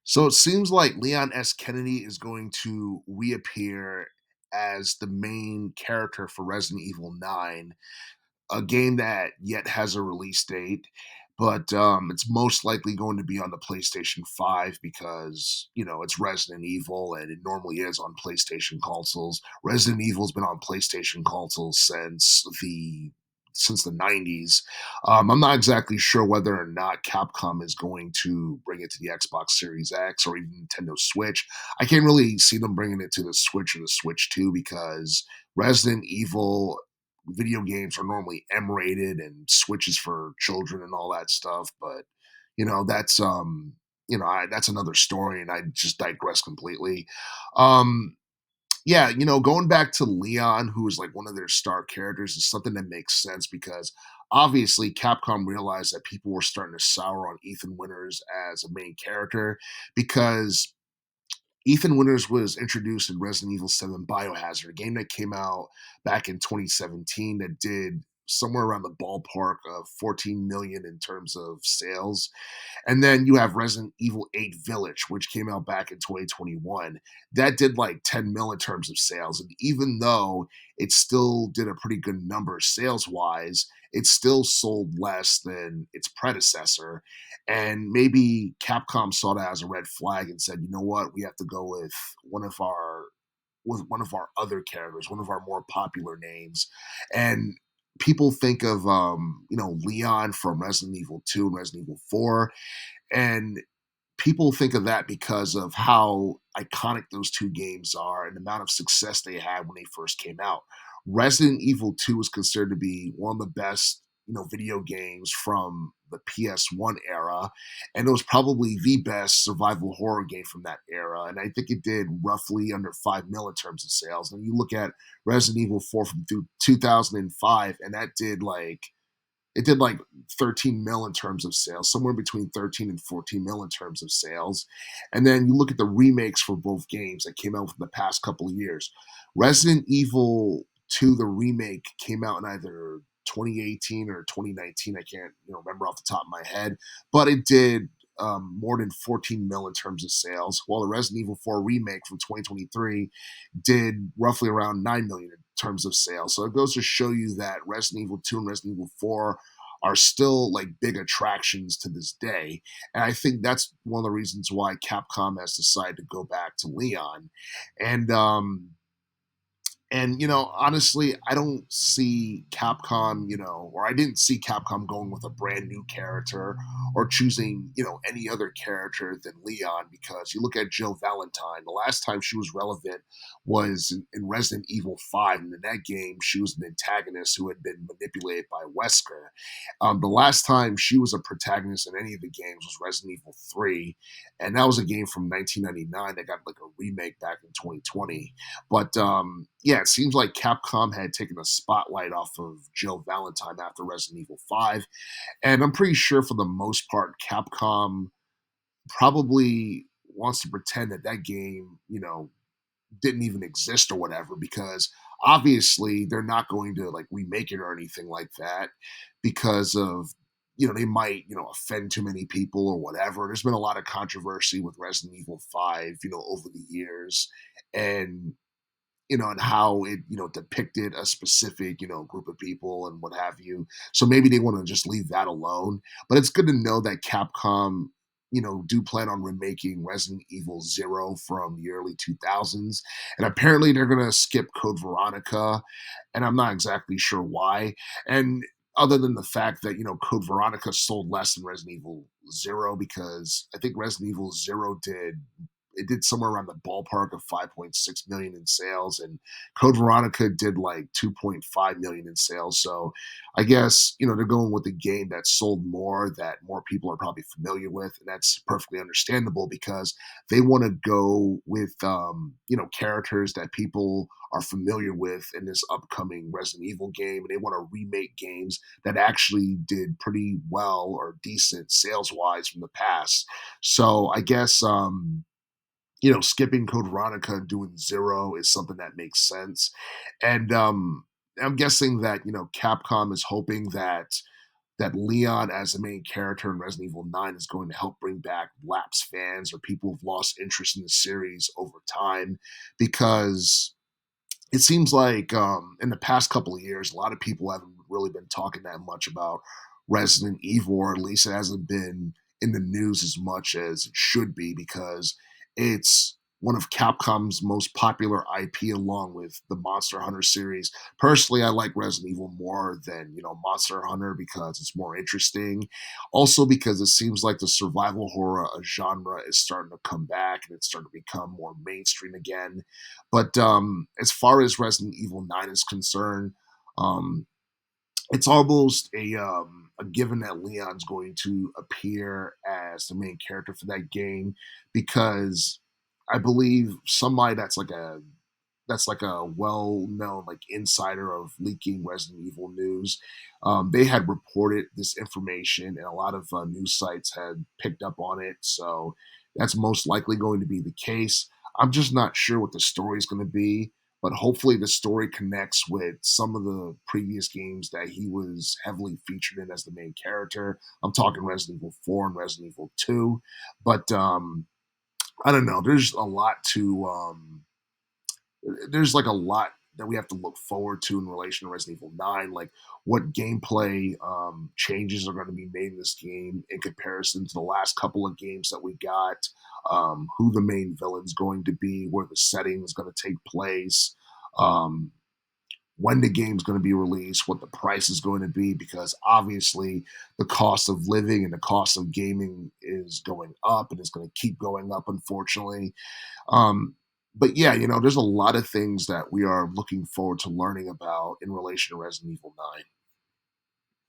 So it seems like Leon S. Kennedy is going to reappear as the main character for Resident Evil 9, a game that yet has a release date, but it's most likely going to be on the PlayStation 5 because, it's Resident Evil and it normally is on PlayStation consoles. Resident Evil's been on PlayStation consoles since the 90s. I'm not exactly sure whether or not Capcom is going to bring it to the Xbox Series X or even Nintendo Switch. I can't really see them bringing it to the Switch or the Switch 2 because Resident Evil video games are normally M-rated and switches for children and all that stuff. But that's that's another story, and I just digress completely. Um, yeah, going back to Leon, who is like one of their star characters, is something that makes sense because obviously Capcom realized that people were starting to sour on Ethan Winters as a main character because Ethan Winters was introduced in Resident Evil 7 Biohazard, a game that came out back in 2017 that did somewhere around the ballpark of 14 million in terms of sales. And then you have Resident Evil 8 Village, which came out back in 2021. That did like 10 mil in terms of sales. And even though it still did a pretty good number sales wise, it still sold less than its predecessor. And maybe Capcom saw that as a red flag and said, you know what, we have to go with one of our other characters, one of our more popular names. And people think of Leon from Resident Evil 2 and Resident Evil 4, and people think of that because of how iconic those two games are and the amount of success they had when they first came out. Resident Evil 2 is considered to be one of the best, video games from the PS1 era, and it was probably the best survival horror game from that era. And I think it did roughly under 5 mil in terms of sales. And you look at Resident Evil 4 from 2005, and it did like 13 mil in terms of sales, somewhere between 13 and 14 mil in terms of sales. And then you look at the remakes for both games that came out within the past couple of years. Resident Evil 2, the remake, came out in either 2018 or 2019. I can't remember off the top of my head, but it did more than 14 mil in terms of sales, while the Resident Evil 4 remake from 2023 did roughly around 9 million in terms of sales. So it goes to show you that Resident Evil 2 and Resident Evil 4 are still like big attractions to this day. And I think that's one of the reasons why Capcom has decided to go back to Leon. And honestly, I don't see Capcom, or I didn't see Capcom going with a brand new character or choosing, any other character than Leon because you look at Jill Valentine. The last time she was relevant was in Resident Evil 5. And in that game, she was an antagonist who had been manipulated by Wesker. The last time she was a protagonist in any of the games was Resident Evil 3. And that was a game from 1999 that got like a remake back in 2020. But yeah, it seems like Capcom had taken a spotlight off of Jill Valentine after Resident Evil 5. And I'm pretty sure for the most part, Capcom probably wants to pretend that that game, didn't even exist or whatever, because obviously they're not going to like remake it or anything like that because of they might offend too many people or whatever. There's been a lot of controversy with Resident Evil 5 over the years, and and how it, depicted a specific, group of people and what have you. So maybe they want to just leave that alone. But it's good to know that Capcom, do plan on remaking Resident Evil Zero from the early 2000s. And apparently they're going to skip Code Veronica. And I'm not exactly sure why. And other than the fact that, Code Veronica sold less than Resident Evil Zero, because I think Resident Evil Zero did somewhere around the ballpark of 5.6 million in sales, and Code Veronica did like 2.5 million in sales. So I guess they're going with a game that sold more, that more people are probably familiar with, and that's perfectly understandable because they want to go with characters that people are familiar with in this upcoming Resident Evil game, and they want to remake games that actually did pretty well or decent sales wise from the past. So I guess skipping Code Veronica and doing Zero is something that makes sense. And I'm guessing that, Capcom is hoping that that Leon as the main character in Resident Evil 9 is going to help bring back lapsed fans or people who've lost interest in the series over time, because it seems like in the past couple of years, a lot of people haven't really been talking that much about Resident Evil, or at least it hasn't been in the news as much as it should be, because it's one of Capcom's most popular IP along with the Monster Hunter series. Personally, I like Resident Evil more than, Monster Hunter, because it's more interesting. Also because it seems like the survival horror genre is starting to come back and it's starting to become more mainstream again. But as far as Resident Evil 9 is concerned, um, it's almost a given that Leon's going to appear as the main character for that game, because I believe somebody that's like a well-known like insider of leaking Resident Evil news. They had reported this information, and a lot of news sites had picked up on it. So that's most likely going to be the case. I'm just not sure what the story is going to be, but hopefully the story connects with some of the previous games that he was heavily featured in as the main character. I'm talking Resident Evil 4 and Resident Evil 2, but I don't know. There's like a lot that we have to look forward to in relation to Resident Evil 9, like what gameplay changes are going to be made in this game in comparison to the last couple of games that we got, who the main villain's going to be, where the setting is going to take place, um, when the game's going to be released, what the price is going to be, because obviously the cost of living and the cost of gaming is going up and it's going to keep going up, unfortunately. um, but yeah, there's a lot of things that we are looking forward to learning about in relation to Resident Evil 9.